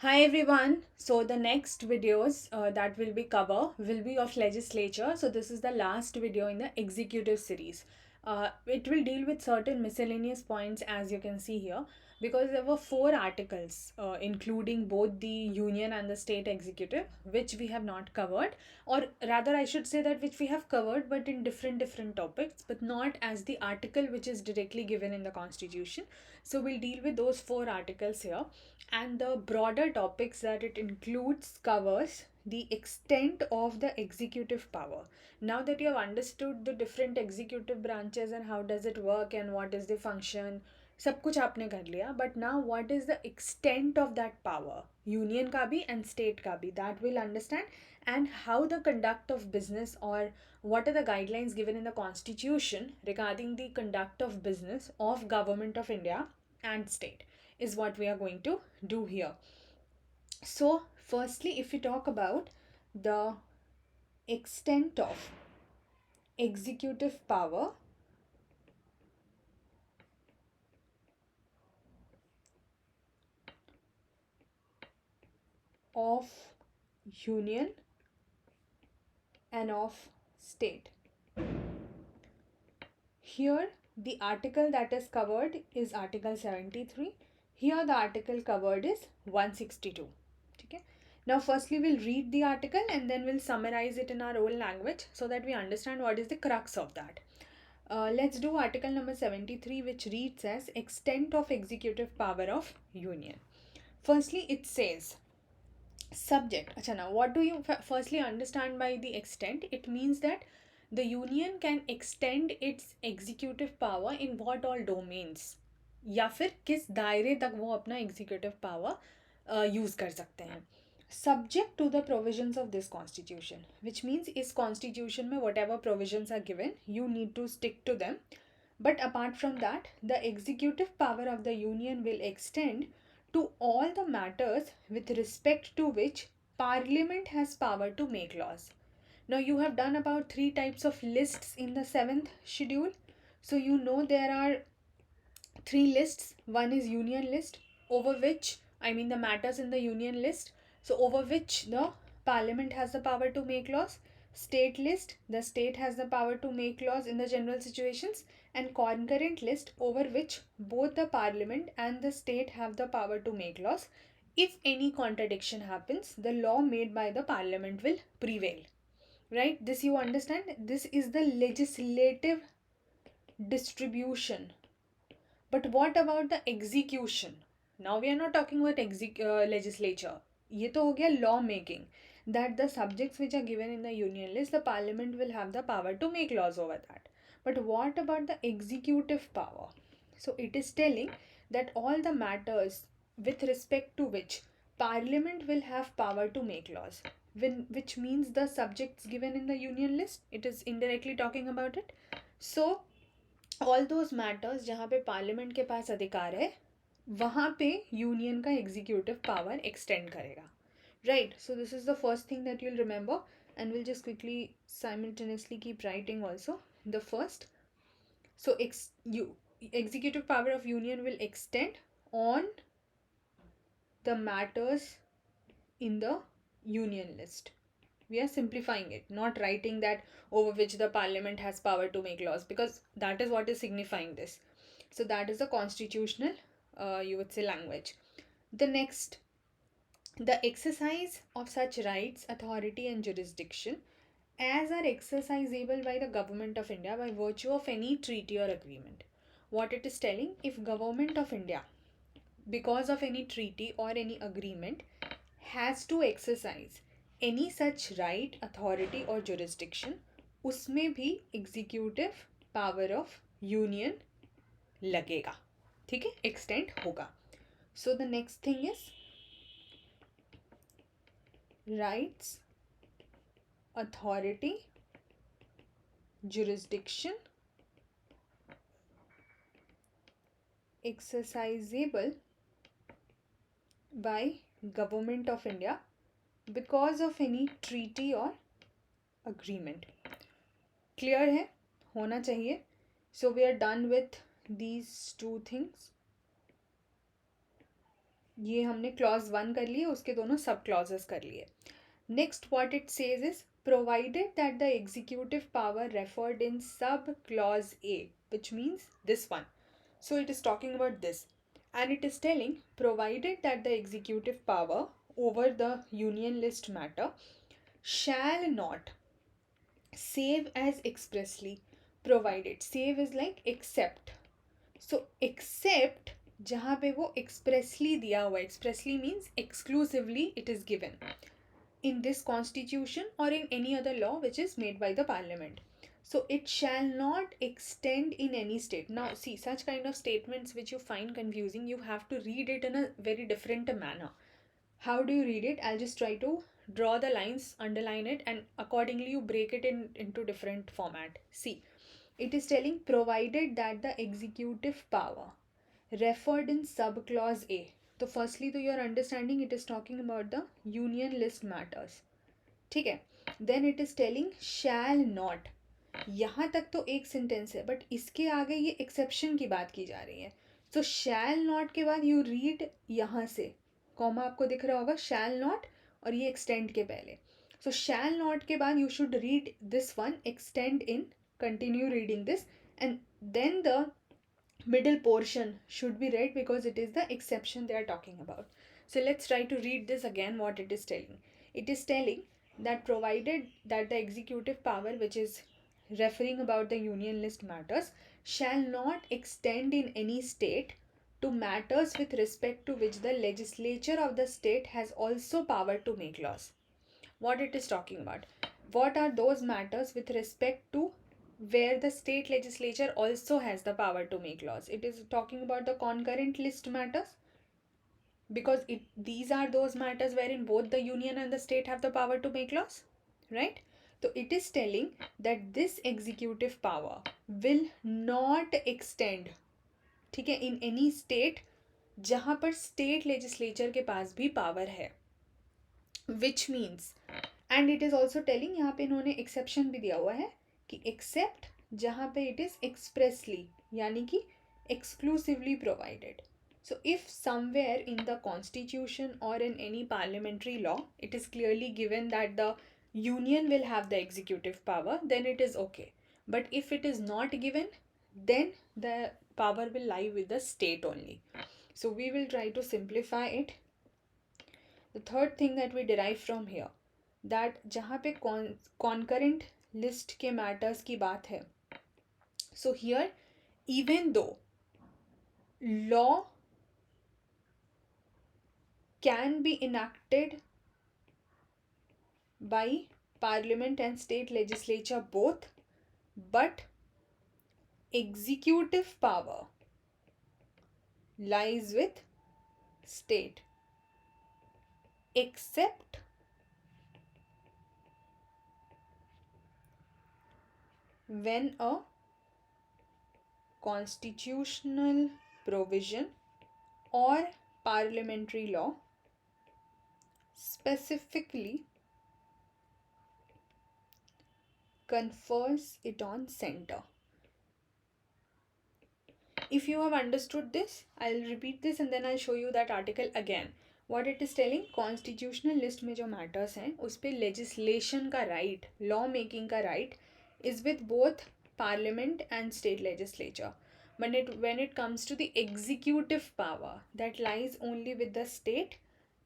Hi everyone. So the next videos that will be cover will be of legislature. So this is the last video in the executive series. It will deal with certain miscellaneous points as you can see here because there were four articles including both the union and the state executive which we have not covered, or rather I should say that which we have covered but in different topics, but not as the article which is directly given in the constitution. So we'll deal with those four articles here, and the broader topics that it includes covers the extent of the executive power. Now that you have understood the different executive branches and how does it work and what is the function, सब कुछ आपने कर लिया, but now what is the extent of that power, union का भी and state का भी, that will understand. And how the conduct of business, or what are the guidelines given in the constitution regarding the conduct of business of government of India and state is what we are going to do here. So, firstly, if we talk about the extent of executive power of union and of state, here the article that is covered is article 73. Here the article covered is 162. Okay. Now firstly we'll read the article and then we'll summarize it in our own language so that we understand what is the crux of that. Let's do article number 73, which reads as extent of executive power of union. Firstly it says subject. Acha, now what do you firstly understand by the extent? It means that the union can extend its executive power in what all domains, या फिर किस दायरे तक वो अपना executive power use कर सकते हैं, subject to the provisions of this constitution, which means इस constitution में whatever provisions are given you need to stick to them. But apart from that, the executive power of the union will extend to all the matters with respect to which Parliament has power to make laws. Now, you have done about three types of lists in the seventh schedule. So, you know there are three lists. One is union list, over which, I mean, the matters in the union list, so over which the Parliament has the power to make laws. State list, the state has the power to make laws in the general situations. And concurrent list, over which both the Parliament and the state have the power to make laws. If any contradiction happens, the law made by the Parliament will prevail. Right? This you understand? This is the legislative distribution. But what about the execution? Now we are not talking about legislature. ये तो हो गया law making. That the subjects which are given in the union list, the parliament will have the power to make laws over that. But what about the executive power? So it is telling that all the matters with respect to which parliament will have power to make laws, which means the subjects given in the union list, it is indirectly talking about it. So all those matters जहाँ पे parliament के पास अधिकार है वहाँ पे union का executive power extend करेगा. Right, so this is the first thing that you'll remember, and will just quickly simultaneously keep writing also the first. So executive power of union will extend on the matters in the union list. We are simplifying it, not writing that over which the parliament has power to make laws, because that is what is signifying this. So that is the constitutional, you would say, language. The next, the exercise of such rights, authority and jurisdiction as are exercisable by the government of India by virtue of any treaty or agreement. What it is telling, if government of India, because of any treaty or any agreement, has to exercise any such right, authority or jurisdiction, उसमें भी executive power of union लगेगा. ठीक है, extend होगा. So the next thing is rights, authority, jurisdiction exercisable by government of India because of any treaty or agreement. Clear है, होना चाहिए. So we are done with these two things. ये हमने clause 1 कर लिए, उसके दोनों सब क्लॉजेस कर लिए. Next, what it says is provided that the executive power referred in sub clause A, which means this one. So it is talking about this, and it is telling provided that the executive power over the union list matter shall not save as expressly provided. Save is like except. So except जहाँ पे वो expressly दिया हुआ, expressly means exclusively it is given in this constitution or in any other law which is made by the parliament. So it shall not extend in any state. Now see, such kind of statements which you find confusing, you have to read it in a very different manner. How do you read it? I'll just try to draw the lines, underline it, and accordingly you break it into different format. See, it is telling provided that the executive power referred in subclause A. तो firstly तो your understanding it is talking about the union list matters. ठीक है. Then it is telling shall not. यहाँ तक तो एक sentence है, but इसके आगे ये एक्सेप्शन की बात की जा रही है. सो शैल नॉट के बाद यू रीड यहाँ से कॉमा आपको दिख रहा होगा, शैल नॉट और ये एक्सटेंड के पहले. सो शैल नॉट के बाद you should read this one, extend in, continue reading this, and then the middle portion should be read because it is the exception they are talking about. So let's try to read this again, what it is telling. It is telling that provided that the executive power which is referring about the union list matters shall not extend in any state to matters with respect to which the legislature of the state has also power to make laws. What it is talking about? What are those matters with respect to where the state legislature also has the power to make laws? It is talking about the concurrent list matters, because these are those matters wherein both the union and the state have the power to make laws, right? So it is telling that this executive power will not extend, ठीक है, in any state जहाँ पर state legislature के पास भी power है, which means, and it is also telling, यहाँ पे इन्होंने exception भी दिया हुआ है कि except जहाँ पे it is expressly, यानी कि exclusively provided. So if somewhere in the constitution or in any parliamentary law it is clearly given that the union will have the executive power, then it is okay. But if it is not given, then the power will lie with the state only. So we will try to simplify it. The third thing that we derive from here, that जहाँ पे concurrent list के matters की बात है, so here even though law can be enacted by parliament and state legislature both, but executive power lies with state, except when a constitutional provision or parliamentary law specifically confers it on center. If you have understood this, I'll repeat this and then I'll show you that article again. What it is telling, constitutional list में जो matters हैं उस पे legislation का right, law making का right is with both parliament and state legislature. But when it comes to the executive power, that lies only with the state,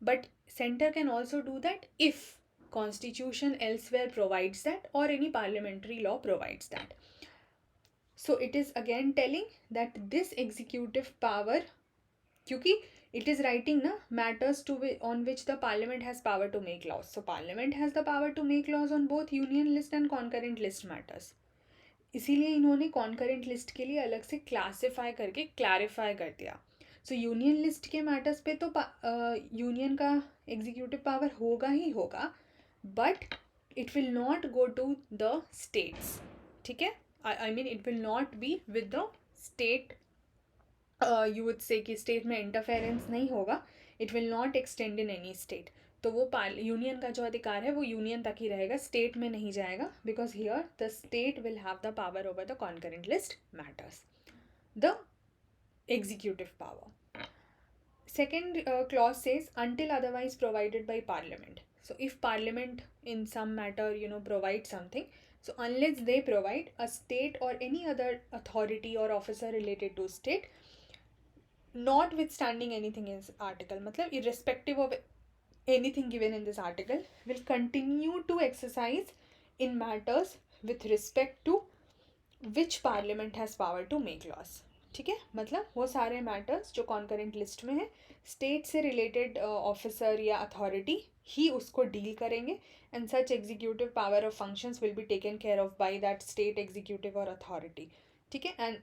but center can also do that if constitution elsewhere provides that or any parliamentary law provides that. So it is again telling that this executive power, क्योंकि it is writing na matters on which the parliament has power to make laws. So parliament has the power to make laws on both union list and concurrent list matters. इसीलिए इन्होंने concurrent list के लिए अलग से classify करके clarify कर दिया. So union list के matters पे तो union का executive power होगा ही होगा, but it will not go to the states. ठीक है? I mean it will not be with the state. You would say कि state में interference नहीं होगा. It will not extend in any state. तो वो यूनियन का जो अधिकार है वो यूनियन तक ही रहेगा, स्टेट में नहीं जाएगा, because here the state will have the power over the concurrent list matters, the executive power. second clause says until otherwise provided by parliament. So if parliament in some matter provide something, so unless they provide, a state or any other authority or officer related to state, notwithstanding anything in this article, matlab irrespective of anything given in this article, will continue to exercise in matters with respect to which parliament has power to make laws. ठीक है, मतलब वो सारे matters जो concurrent list में है, state से related officer या अथॉरिटी ही उसको डील करेंगे, and such executive power of functions will be taken care of by that state executive और अथॉरिटी. ठीक है, एंड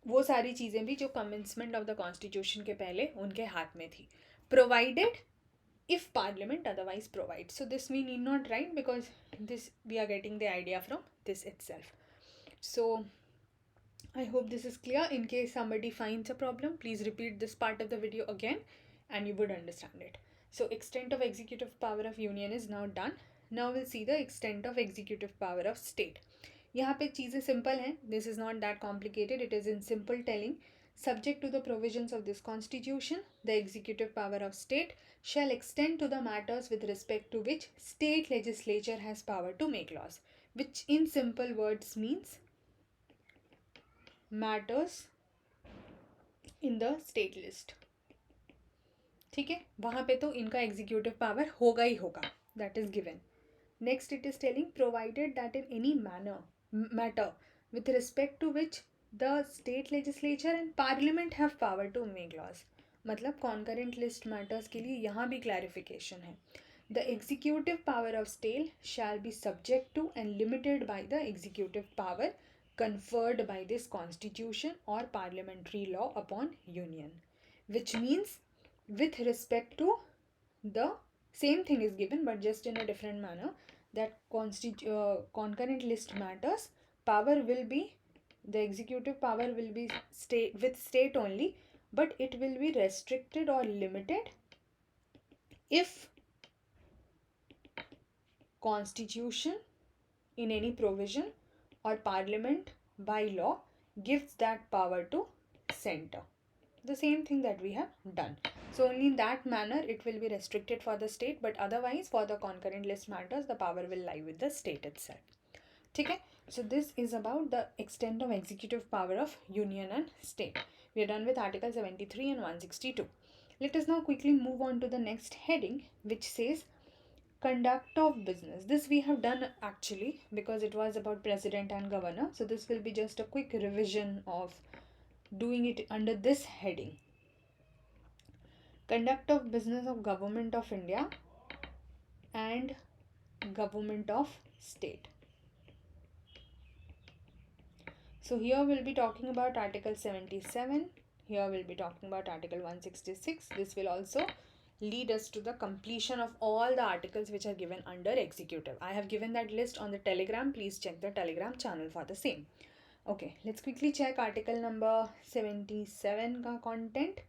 वो सारी चीज़ें भी जो कमेंसमेंट ऑफ द कॉन्स्टिट्यूशन के पहले उनके हाथ में थी. Provided if parliament otherwise provides. So this we need not write because this we are getting the idea from this itself. So I hope this is clear. In case somebody finds a problem, please repeat this part of the video again and you would understand it. So extent of executive power of union is now done. Now we'll see the extent of executive power of state. यहाँ पे चीज़ें simple हैं. This is not that complicated. It is in simple telling. Subject to the provisions of this constitution, the executive power of state shall extend to the matters with respect to which state legislature has power to make laws, which in simple words means matters in the state list. ठीक है, वहाँ पे तो इनका executive power होगा ही होगा, that is given. Next it is telling provided that in any matter with respect to which the state legislature and parliament have power to make laws. मतलब concurrent list matters के लिए यहाँ भी clarification है. The executive power of state shall be subject to and limited by the executive power conferred by this constitution or parliamentary law upon union, which means with respect to the same thing is given but just in a different manner, that concurrent list matters power will be, the executive power will be state only, but it will be restricted or limited if constitution in any provision or parliament by law gives that power to center. The same thing that we have done. So only in that manner it will be restricted for the state, but otherwise for the concurrent list matters the power will lie with the state itself. Okay, so this is about the extent of executive power of union and state. We are done with article 73 and 162. Let us now quickly move on to the next heading, which says conduct of business. This we have done actually because it was about president and governor, so this will be just a quick revision of doing it under this heading. Conduct of business of government of India and government of state. So here we'll be talking about article 77. Here we'll be talking about article 166. This will also lead us to the completion of all the articles which are given under executive. I have given that list on the Telegram. Please check the Telegram channel for the same. Okay, let's quickly check article number 77 ka content.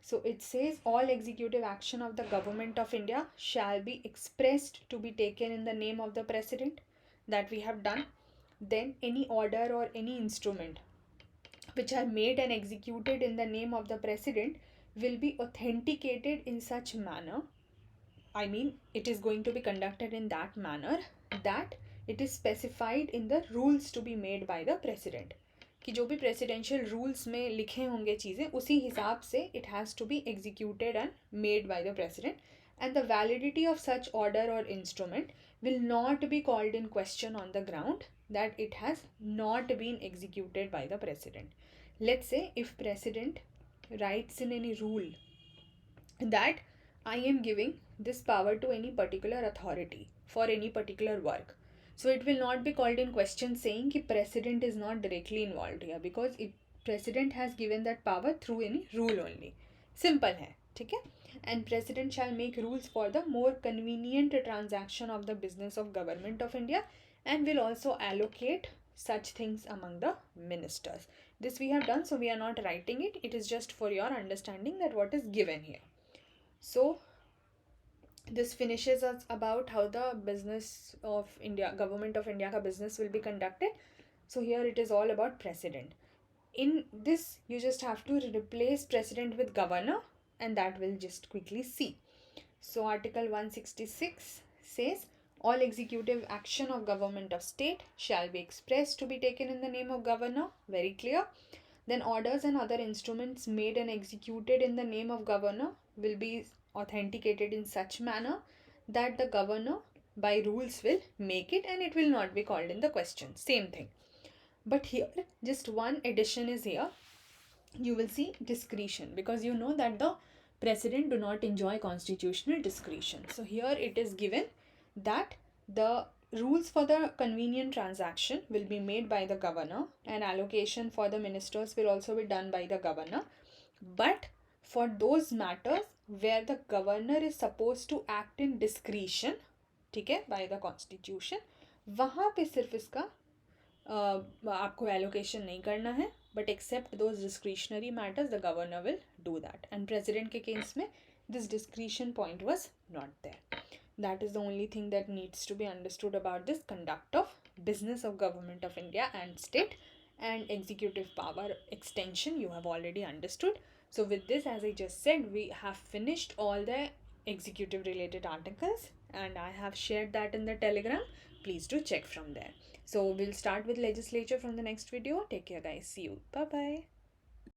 So it says all executive action of the government of India shall be expressed to be taken in the name of the president. That we have done. Then any order or any instrument which are made and executed in the name of the president will be authenticated in such manner, I mean it is going to be conducted in that manner that it is specified in the rules to be made by the president. कि जो भी presidential rules में लिखे होंगे चीज़ें उसी हिसाब से it has to be executed and made by the president, and the validity of such order or instrument will not be called in question on the ground that it has not been executed by the president. Let's say if president writes in any rule that I am giving this power to any particular authority for any particular work, so it will not be called in question saying कि president is not directly involved here because president has given that power through any rule only. Simple है, ठीक है? And president shall make rules for the more convenient transaction of the business of government of India and will also allocate such things among the ministers. This we have done, so we are not writing it. It is just for your understanding that what is given here. So this finishes us about how the business of India, government of India ka business will be conducted. So here it is all about president. In this you just have to replace president with governor and that we'll just quickly see. So Article 166 says all executive action of government of state shall be expressed to be taken in the name of governor. Very clear. Then orders and other instruments made and executed in the name of governor will be authenticated in such manner that the governor by rules will make it and it will not be called in the question. Same thing. But here just one addition is here. You will see discretion, because you know that the president do not enjoy constitutional discretion. So here it is given that the rules for the convenient transaction will be made by the governor and allocation for the ministers will also be done by the governor. But for those matters where the governor is supposed to act in discretion, ठीक है, by the constitution, वहाँ पे सिर्फ इसका आपको allocation नहीं करना है, but except those discretionary matters the governor will do that. And president के केस में this discretion point was not there. That is the only thing that needs to be understood about this conduct of business of government of India and state. And executive power extension you have already understood. So with this, as I just said, we have finished all the executive related articles and I have shared that in the Telegram. Please do check from there. So we'll start with legislature from the next video. Take care guys. See you. Bye bye.